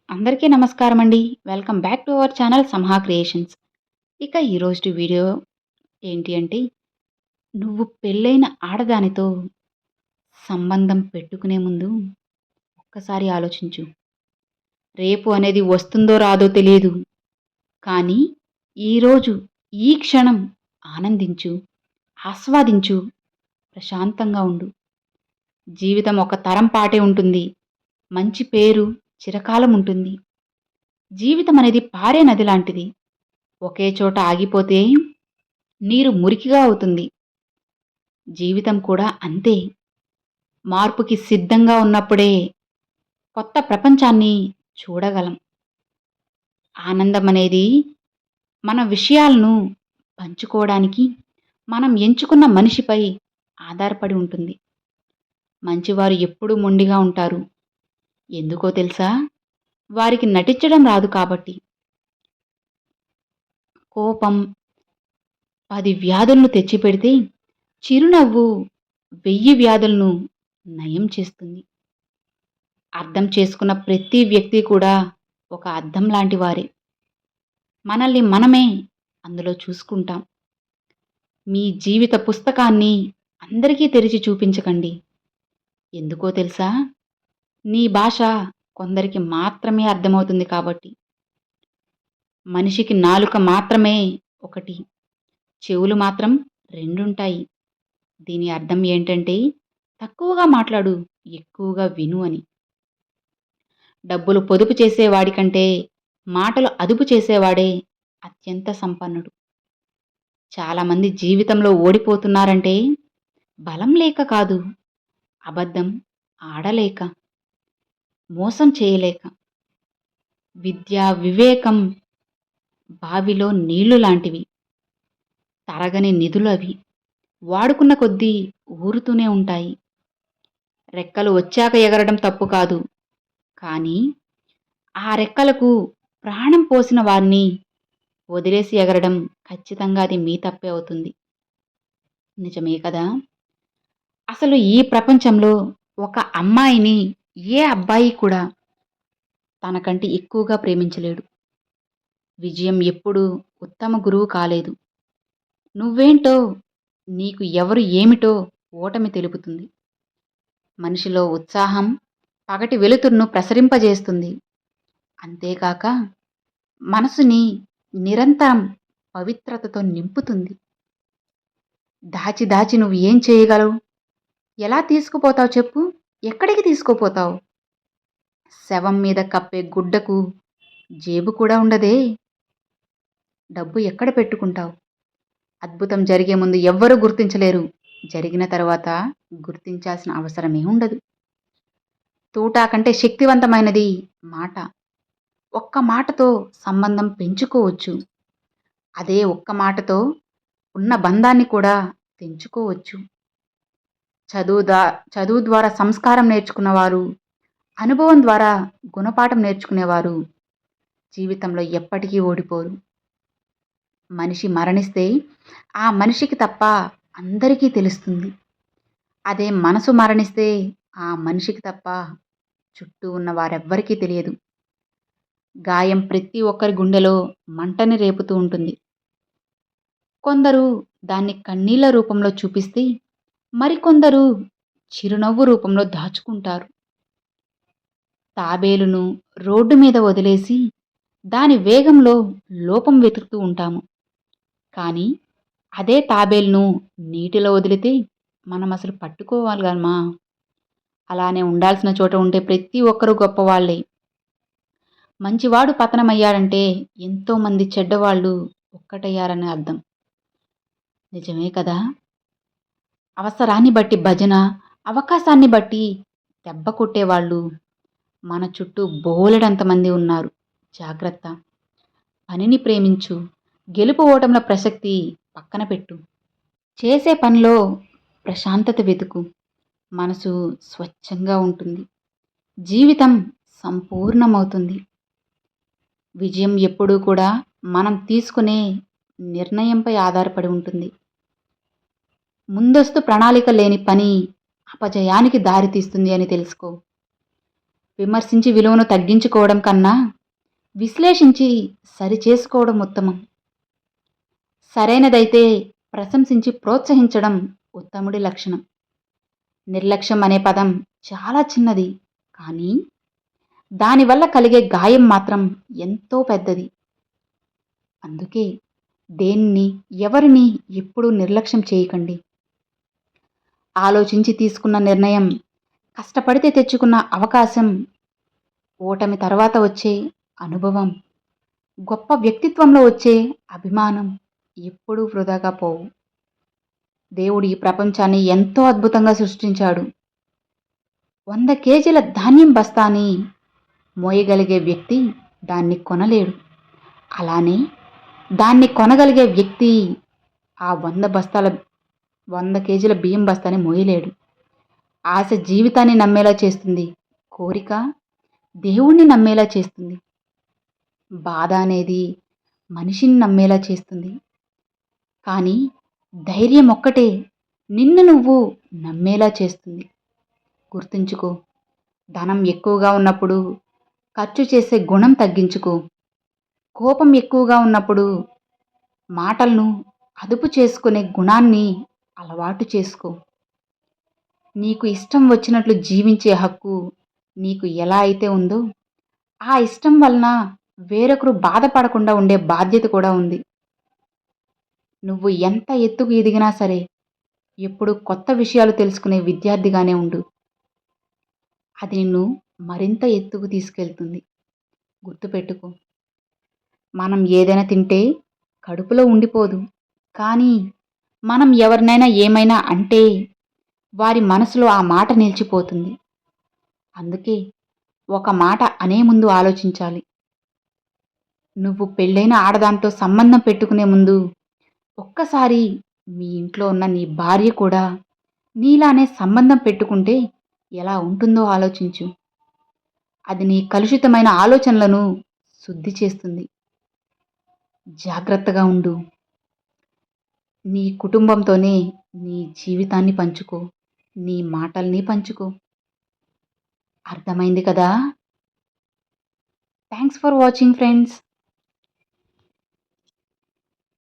అందరికీ నమస్కారం అండి. Welcome back to our channel Samha creations. ఇక ఈరోజు వీడియో ఏంటి అంటే, నువ్వు పెళ్ళైన ఆడదానితో సంబంధం పెట్టుకునే ముందు ఒక్కసారి ఆలోచించు. రేపు అనేది వస్తుందో రాదో తెలియదు. కానీ ఈరోజు, ఈ క్షణం ఆనందించు, ఆస్వాదించు, ప్రశాంతంగా ఉండు. జీవితం ఒక తరం పాటే ఉంటుంది. మంచి పేరు చిరకాలం ఉంటుంది. జీవితం అనేది పారే నది లాంటిది. ఒకే చోట ఆగిపోతే నీరు మురికిగా అవుతుంది. జీవితం కూడా అంతే. మార్పుకి సిద్ధంగా ఉన్నప్పుడే కొత్త ప్రపంచాన్ని చూడగలం. ఆనందం అనేది మన విషయాలను పంచుకోవడానికి మనం ఎంచుకున్న మనిషిపై ఆధారపడి ఉంటుంది. మంచివారు ఎప్పుడూ మొండిగా ఉంటారు. ఎందుకో తెలుసా? వారికి నటించడం రాదు కాబట్టి. కోపం 10 వ్యాధులను తెచ్చిపెడితే చిరునవ్వు 1000 వ్యాధులను నయం చేస్తుంది. అర్థం చేసుకున్న ప్రతి వ్యక్తి కూడా ఒక అద్దం లాంటి వారే. మనల్ని మనమే అందులో చూసుకుంటాం. మీ జీవిత పుస్తకాన్ని అందరికీ తెరిచి చూపించకండి. ఎందుకో తెలుసా? నీ భాష కొందరికి మాత్రమే అర్థమవుతుంది కాబట్టి. మనిషికి నాలుక మాత్రమే ఒకటి, చెవులు మాత్రం రెండుంటాయి. దీని అర్థం ఏంటంటే, తక్కువగా మాట్లాడు, ఎక్కువగా విను అని. డబ్బులు పొదుపు చేసేవాడి కంటే మాటలు అదుపు చేసేవాడే అత్యంత సంపన్నుడు. చాలామంది జీవితంలో ఓడిపోతున్నారంటే బలం లేక కాదు, అబద్ధం ఆడలేక, మోసం చేయలేక. విద్య, వివేకం బావిలో నీళ్లు లాంటివి. తరగని నిధులు అవి. వాడుకున్న కొద్దీ ఊరుతూనే ఉంటాయి. రెక్కలు వచ్చాక ఎగరడం తప్పు కాదు. కానీ ఆ రెక్కలకు ప్రాణం పోసిన వారిని వదిలేసి ఎగరడం ఖచ్చితంగా అది మీ తప్పే అవుతుంది. నిజమే కదా? అసలు ఈ ప్రపంచంలో ఒక అమ్మాయిని ఏ అబ్బాయి కూడా తనకంటే ఎక్కువగా ప్రేమించలేడు. విజయం ఎప్పుడూ ఉత్తమ గురువు కాలేదు. నువ్వేంటో, నీకు ఎవరు ఏమిటో ఓటమి తెలుపుతుంది. మనిషిలో ఉత్సాహం పగటి వెలుతురును ప్రసరింపజేస్తుంది. అంతేకాక మనసుని నిరంతరం పవిత్రతతో నింపుతుంది. దాచి దాచి నువ్వు ఏం చేయగలవు? ఎలా తీసుకుపోతావు చెప్పు? ఎక్కడికి తీసుకుపోతావు? శవం మీద కప్పే గుడ్డకు జేబు కూడా ఉండదే. డబ్బు ఎక్కడ పెట్టుకుంటావు? అద్భుతం జరిగే ముందు ఎవ్వరూ గుర్తించలేరు. జరిగిన తర్వాత గుర్తించాల్సిన అవసరమే ఉండదు. తూటా కంటే శక్తివంతమైనది మాట. ఒక్క మాటతో సంబంధం పెంచుకోవచ్చు. అదే ఒక్క మాటతో ఉన్న బంధాన్ని కూడా తెంచుకోవచ్చు. చదువు ద్వారా సంస్కారం నేర్చుకున్నవారు, అనుభవం ద్వారా గుణపాఠం నేర్చుకునేవారు జీవితంలో ఎప్పటికీ ఓడిపోరు. మనిషి మరణిస్తే ఆ మనిషికి తప్ప అందరికీ తెలుస్తుంది. అదే మనసు మరణిస్తే ఆ మనిషికి తప్ప చుట్టూ ఉన్న వారెవ్వరికీ తెలియదు. గాయం ప్రతి ఒక్కరి గుండెలో మంటని రేపుతూ ఉంటుంది. కొందరు దాన్ని కన్నీళ్ల రూపంలో చూపిస్తే, మరికొందరు చిరునవ్వు రూపంలో దాచుకుంటారు. తాబేలును రోడ్డు మీద వదిలేసి దాని వేగంలో లోపం వెతుకుతూ ఉంటాము. కానీ అదే తాబేలును నీటిలో వదిలితే మనం అసలు పట్టుకోవాలిగమా? అలానే ఉండాల్సిన చోట ఉంటే ప్రతి ఒక్కరూ గొప్పవాళ్లే. మంచివాడు పతనమయ్యాడంటే ఎంతోమంది చెడ్డవాళ్ళు ఒక్కటయ్యారని అర్థం. నిజమే కదా? అవసరాన్ని బట్టి భజన, అవకాశాన్ని బట్టి దెబ్బ కొట్టేవాళ్ళు మన చుట్టూ బోలెడంతమంది ఉన్నారు. జాగ్రత్త. పనిని ప్రేమించు. గెలుపు ఓటముల ప్రసక్తి పక్కన పెట్టు. చేసే పనిలో ప్రశాంతత వెతుకు. మనసు స్వచ్ఛంగా ఉంటుంది. జీవితం సంపూర్ణమవుతుంది. విజయం ఎప్పుడూ కూడా మనం తీసుకునే నిర్ణయంపై ఆధారపడి ఉంటుంది. ముందస్తు ప్రణాళిక లేని పని అపజయానికి దారితీస్తుంది అని తెలుసుకో. విమర్శించి విలువను తగ్గించుకోవడం కన్నా విశ్లేషించి సరిచేసుకోవడం ఉత్తమం. సరైనదైతే ప్రశంసించి ప్రోత్సహించడం ఉత్తముడి లక్షణం. నిర్లక్ష్యం అనే పదం చాలా చిన్నది, కానీ దానివల్ల కలిగే గాయం మాత్రం ఎంతో పెద్దది. అందుకే దేన్ని, ఎవరిని ఎప్పుడూ నిర్లక్ష్యం చేయకండి. ఆలోచించి తీసుకున్న నిర్ణయం, కష్టపడితే తెచ్చుకున్న అవకాశం, ఓటమి తర్వాత వచ్చే అనుభవం, గొప్ప వ్యక్తిత్వంలో వచ్చే అభిమానం ఎప్పుడూ వృధాగా పోవు. దేవుడు ఈ ప్రపంచాన్ని ఎంతో అద్భుతంగా సృష్టించాడు. 100 కేజీల ధాన్యం బస్తాని మోయగలిగే వ్యక్తి దాన్ని కొనలేడు. అలానే దాన్ని కొనగలిగే వ్యక్తి ఆ 100 కేజీల బియ్యం బస్తాని మోయలేడు. ఆశ జీవితాన్ని నమ్మేలా చేస్తుంది. కోరిక దేవుణ్ణి నమ్మేలా చేస్తుంది. బాధ అనేది మనిషిని నమ్మేలా చేస్తుంది. కానీ ధైర్యం ఒక్కటే నిన్ను నువ్వు నమ్మేలా చేస్తుంది. గుర్తుంచుకో, ధనం ఎక్కువగా ఉన్నప్పుడు ఖర్చు చేసే గుణం తగ్గించుకో. కోపం ఎక్కువగా ఉన్నప్పుడు మాటలను అదుపు చేసుకునే గుణాన్ని అలవాటు చేసుకో. నీకు ఇష్టం వచ్చినట్లు జీవించే హక్కు నీకు ఎలా అయితే ఉందో, ఆ ఇష్టం వలన వేరొకరు బాధపడకుండా ఉండే బాధ్యత కూడా ఉంది. నువ్వు ఎంత ఎత్తుకు ఎదిగినా సరే, ఎప్పుడు కొత్త విషయాలు తెలుసుకునే విద్యార్థిగానే ఉండు. అది నిన్ను మరింత ఎత్తుకు తీసుకెళ్తుంది. గుర్తుపెట్టుకో, మనం ఏదైనా తింటే కడుపులో ఉండిపోదు. కానీ మనం ఎవరినైనా ఏమైనా అంటే వారి మనసులో ఆ మాట నిలిచిపోతుంది. అందుకే ఒక మాట అనే ముందు ఆలోచించాలి. నువ్వు పెళ్ళైన ఆడదాంతో సంబంధం పెట్టుకునే ముందు ఒక్కసారి మీ ఇంట్లో ఉన్న నీ భార్య కూడా నీలానే సంబంధం పెట్టుకుంటే ఎలా ఉంటుందో ఆలోచించు. అది నీ కలుషితమైన ఆలోచనలను శుద్ధి చేస్తుంది. జాగ్రత్తగా ఉండు. నీ కుటుంబంతోనే నీ జీవితాన్ని పంచుకో. నీ మాటల్ని పంచుకో. అర్థమైంది కదా? Thanks for watching friends.